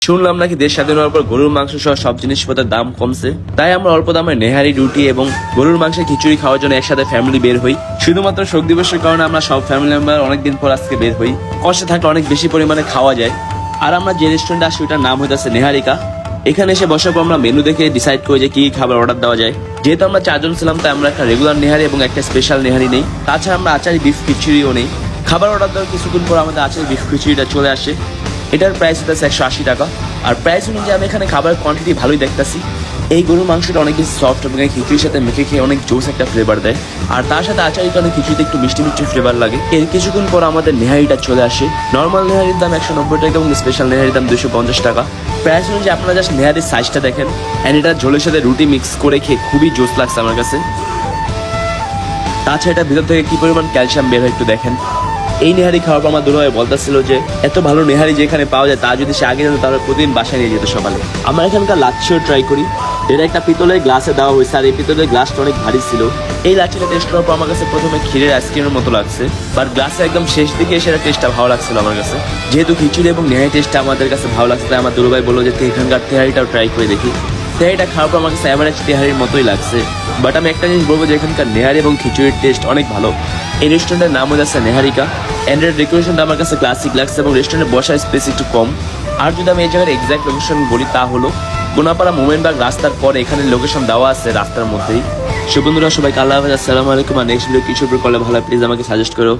শুনলাম নাকি দেশ স্বাধীন হওয়ার পর গরুর মাংস সহ সব জিনিসপত্রের দাম কমছে, তাই আমরা অল্প দামে নেহারি রুটি এবং গরুর মাংসের খিচুড়ি খাওয়ার জন্য একসাথে ফ্যামিলি বের হই। শুধুমাত্র শোক দিবসের কারণে আমরা সব ফ্যামিলি মেম্বার অনেকদিন পর আজকে বের হই। কষ্টে থাকলে অনেক বেশি পরিমাণে খাওয়া যায়। আর আমরা যে রেস্টুরেন্টে আসি ওটার নাম হইতেছে নেহারিকা। এখানে এসে বসার পর আমরা মেনু দেখে ডিসাইড করি যে কি খাবার অর্ডার দেওয়া যায়। যেহেতু আমরা 4 জন ছিলাম, তাই আমরা একটা রেগুলার নেহারি এবং একটা স্পেশাল নেহারি নেই। তাছাড়া আমরা আচারি বিফ খিচুড়িও নেই। খাবার অর্ডার দেওয়ার কিছুক্ষণ পর আমাদের আচারি বিফ খিচুড়িটা চলে আসে। এটার প্রাইস হচ্ছে 180 টাকা। আর প্রাইস অনুযায়ী আমি এখানে খাবারের কোয়ান্টিটি ভালোই দেখতেছি। এই গরুর মাংসটা অনেক বেশি সফট এবং এই খিচুড়ির সাথে মেখে খেয়ে অনেক জোস একটা ফ্লেভার দেয়। আর তার সাথে আচারি কারণে খিচুড়িতে একটু মিষ্টি মিষ্টি ফ্লেভার লাগে। এর কিছুক্ষণ পর আমাদের নেহারিটা চলে আসে। নর্মাল নেহারির দাম 190 টাকা এবং স্পেশাল নেহারির দাম 250 টাকা। প্রাইস অনুযায়ী আপনারা জাস্ট নেহারির সাইজটা দেখেন। অ্যান্ড এটা ঝোলের সাথে রুটি মিক্স করে খেয়ে খুবই জোস লাগছে আমার কাছে। তাছাড়া এটা ভিতর থেকে কি পরিমাণ ক্যালসিয়াম বের হয় একটু দেখেন। এই নেহারি খাওয়ার পর আমার দুলাভাই বলতেছিল যে এত ভালো নেহারি যেখানে পাওয়া যায় তা যদি সে আগে যেত তাহলে প্রতিদিন বাসায় নিয়ে যেত সকালে। আমরা এখানকার লাচ্ছিও ট্রাই করি। এটা একটা পিতলের গ্লাসে দেওয়া হয়েছে, আর এই পিতলের গ্লাসটা অনেক ভারী ছিল। এই লাচ্ছিটা টেস্ট করার পর আমার কাছে প্রথমে ক্ষীরের আইসক্রিমের মতো লাগছে, বাট গ্লাসে একদম শেষ দিকে এসে টেস্টটা ভালো লাগছিল আমার কাছে। যেহেতু খিচুড়ি এবং নেহারি টেস্টটা আমাদের কাছে ভালো লাগছে, তাই আমার দুলাভাই বললো যে এখানকার তেহারিটাও ট্রাই করে দেখি। তেহারিটা খাওয়ার পর আমার কাছে অ্যাভারেজ তেহারির মতোই লাগছে। বাট আমি একটা জিনিস বলবো যে এখানকার নেহারি এবং খিচুড়ির টেস্ট অনেক ভালো। এই রেস্টুরেন্টের নাম হচ্ছে নেহারিকা। অ্যান্ড্রয়েড ডেকোরেশনটা আমার কাছে ক্লাসিক লাগছে এবং রেস্টুরেন্টে বসার স্পেস একটু কম। আর যদি আমি এই জায়গার এক্সাক্ট লোকেশন বলি তা হলো কোনাপাড়া মোমেনবাগ রাস্তার পরে এখানে লোকেশন দেওয়া আছে রাস্তার মধ্যেই। সো বন্ধুরা সবাইকে আল্লাহ হাফেজ, আসসালামু আলাইকুম। আর নেক্সট ভিডিও কিছু করলে ভালো প্লিজ আমাকে সাজেস্ট করো।